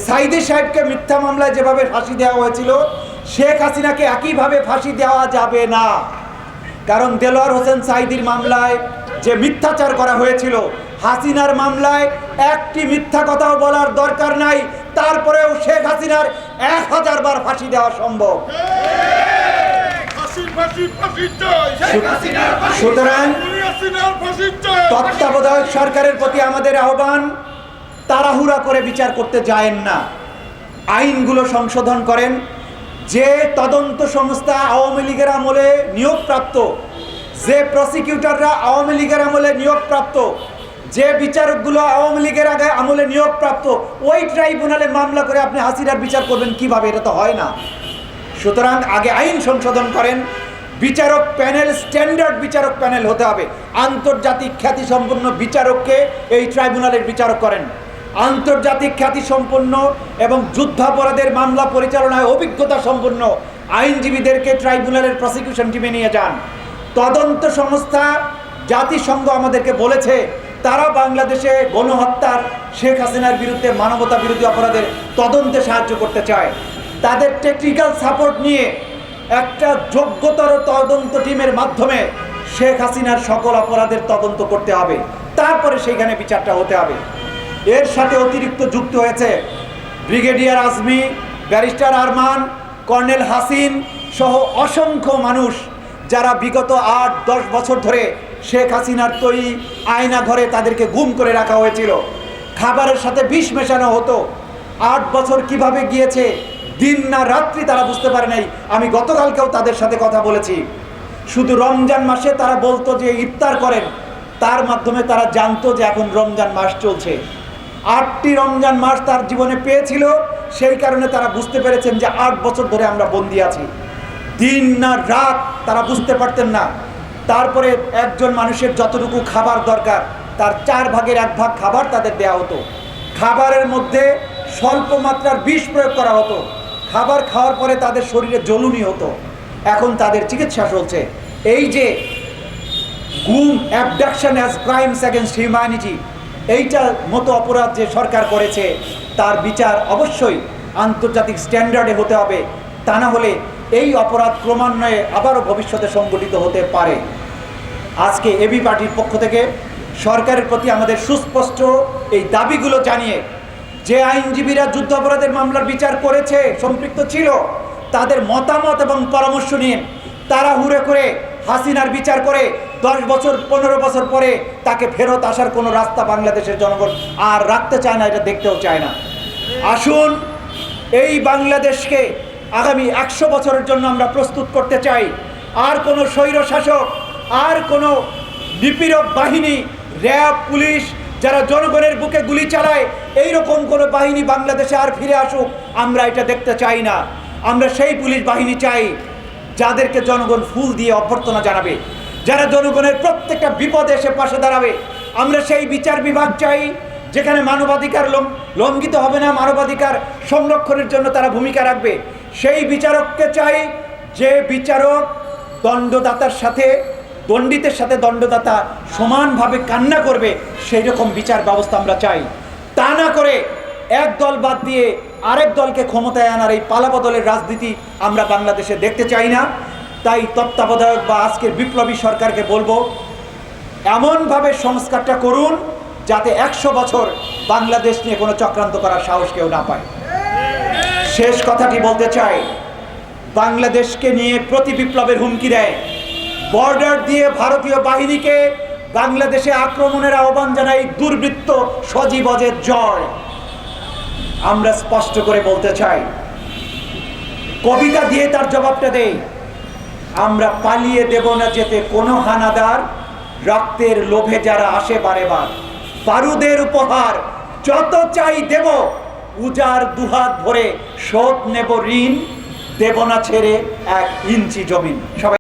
সাইদি সাহেবকে মিথ্যা মামলায় যেভাবে ফাঁসি দেওয়া হয়েছিল, শেখ হাসিনাকে একইভাবে ফাঁসি দেওয়া যাবে না। কারণ দেলোয়ার হোসেন সাইদির মামলায় যে মিথ্যাচার করা হয়েছিল, হাসিনার মামলায় একটি মিথ্যা কথাও বলার দরকার নাই, তারপরেও শেখ হাসিনার 1000 বার ফাঁসি দেওয়া সম্ভব। সুতরাং তত্ত্বাবধায়ক সরকারের প্রতি আমাদের আহ্বান, তাড়াহুড়া করে বিচার করতে যায়েন না, আইনগুলো সংশোধন করেন। যে তদন্ত সংস্থা আওয়ামী লীগের আমলে নিয়োগপ্রাপ্ত, যে প্রসিকিউটররা আওয়ামী লীগের আমলে নিয়োগপ্রাপ্ত, যে বিচারকগুলো আওয়ামী লীগের আগে আমলে নিয়োগপ্রাপ্ত, ওই ট্রাইব্যুনালে মামলা করে আপনি হাসিনার বিচার করবেন কিভাবে? এটা তো হয় না। সুতরাং আগে আইন সংশোধন করেন, বিচারক প্যানেল স্ট্যান্ডার্ড বিচারক প্যানেল হতে হবে। আন্তর্জাতিক খ্যাতিসম্পন্ন বিচারককে এই ট্রাইব্যুনালের বিচারক করেন। আন্তর্জাতিক খ্যাতিসম্পন্ন এবং যুদ্ধাপরাধের মামলা পরিচালনায় অভিজ্ঞতা সম্পন্ন আইনজীবীদেরকে ট্রাইব্যুনালের প্রসিকিউশন টিমে নিয়ে যান। তদন্ত সংস্থা জাতিসংঘ আমাদেরকে বলেছে তারা বাংলাদেশে গণহত্যার, শেখ হাসিনার বিরুদ্ধে মানবতা বিরোধী অপরাধের তদন্তে সাহায্য করতে চায়। তাদের টেকনিক্যাল সাপোর্ট নিয়ে একটা যোগ্যতর তদন্ত টিমের মাধ্যমে শেখ হাসিনার সকল অপরাধের তদন্ত করতে হবে, তারপরে সেইখানে বিচারটা হতে হবে। এর সাথে অতিরিক্ত যুক্ত হয়েছে brigadier Azmi, barrister Arman, colonel Hasin সহ অসংখ্য মানুষ, যারা বিগত 8-10 বছর ধরে শেখ হাসিনার তৈরি আয়না ঘরে তাদেরকে গুম করে রাখা হয়েছিল। খাবারের সাথে বিষ মেশানো হতো। 8 বছর কিভাবে গিয়েছে, দিন না রাত্রি তারা বুঝতে পারে নাই। আমি গতকালকেও তাদের সাথে কথা বলেছি। শুধু রমজান মাসে তারা বলতো যে ইফতার করেন, তার মাধ্যমে তারা জানতো যে এখন রমজান মাস চলছে। 8টি রমজান মাস তার জীবনে পেয়েছিল, সেই কারণে তারা বুঝতে পেরেছেন যে 8 বছর ধরে আমরা বন্দী আছি। দিন না রাত তারা বুঝতে পারতেন না। তারপরে একজন মানুষের যতটুকু খাবার দরকার তার 4 ভাগের 1 ভাগ খাবার তাদের দেওয়া হতো। খাবারের মধ্যে স্বল্প মাত্রার বিষ প্রয়োগ করা হতো। খাবার খাওয়ার পরে তাদের শরীরে জ্বলুনি হতো। এখন তাদের চিকিৎসা চলছে। এই যে গুম, abduction as crimes against humanity, এইটার মতো অপরাধ যে সরকার করেছে, তার বিচার অবশ্যই আন্তর্জাতিক স্ট্যান্ডার্ডে হতে হবে। তা না হলে এই অপরাধ ক্রমান্বয়ে আবারও ভবিষ্যতে সংগঠিত হতে পারে। আজকে এবি পার্টির পক্ষ থেকে সরকারের প্রতি আমাদের সুস্পষ্ট এই দাবিগুলো জানিয়ে, যে আইনজীবীরা যুদ্ধাপরাধের মামলার বিচার করেছে, সম্পৃক্ত ছিল, তাদের মতামত এবং পরামর্শ নিয়ে তাড়াহুড়ো করে হাসিনার বিচার করে 10 বছর 15 বছর পরে তাকে ফেরত আসার কোনো রাস্তা বাংলাদেশের জনগণ আর রাখতে চায় না, এটা দেখতেও চায় না। আসুন এই বাংলাদেশকে আগামী 100 বছরের জন্য আমরা প্রস্তুত করতে চাই। আর কোনো স্বৈরশাসক, আর কোনো নিপীড়ক বাহিনী, র্যাব, পুলিশ যারা জনগণের বুকে গুলি চালায়, এইরকম কোনো বাহিনী বাংলাদেশে আর ফিরে আসুক আমরা এটা দেখতে চাই না। আমরা সেই পুলিশ বাহিনী চাই যাদেরকে জনগণ ফুল দিয়ে অভ্যর্থনা জানাবে, যারা জনগণের প্রত্যেকটা বিপদে এসে পাশে দাঁড়াবে। আমরা সেই বিচার বিভাগ চাই যেখানে মানবাধিকার লঙ্ঘিত হবে না, মানবাধিকার সংরক্ষণের জন্য তারা ভূমিকা রাখবে। সেই বিচারককে চাই যে বিচারক দণ্ডদাতার সাথে, দণ্ডিতের সাথে দণ্ডদাতা সমানভাবে কান্না করবে, সেই রকম বিচার ব্যবস্থা আমরা চাই। তা না করে এক দল বাদ দিয়ে আরেক দলকে ক্ষমতায় আনার এই পালাবদলের রাজনীতি আমরা বাংলাদেশে দেখতে চাই না। তাই তত্ত্বাবধায়ক বা আজকের বিপ্লবী সরকারকে বলবো, এমনভাবে সংস্কারটা করুন যাতে 100 বছর বাংলাদেশ নিয়ে কোনো চক্রান্ত করার সাহস কেউ না পায়। শেষ কথাটি বলতে চাই, বাংলাদেশকে নিয়ে প্রতি বিপ্লবের হুমকি দেয়, বর্ডার দিয়ে ভারতীয় বাহিনীকে বাংলাদেশে আক্রমণের আহ্বান জানাই দুর্বৃত্ত সজীবজের জয়। আমরা স্পষ্ট করে বলতে চাই, কবিতা দিয়ে তার জবাবটা দেই, আমরা পালিয়ে দেব না যেতে কোনো হানাদার, রক্তের লোভে যারা আসে বারে বার, বারুদের উপহার যত চাই দেব, উজার দুহাত ভরে শোধ নেব ঋণ, দেব না ছেড়ে 1 ইঞ্চি জমিন। সবাই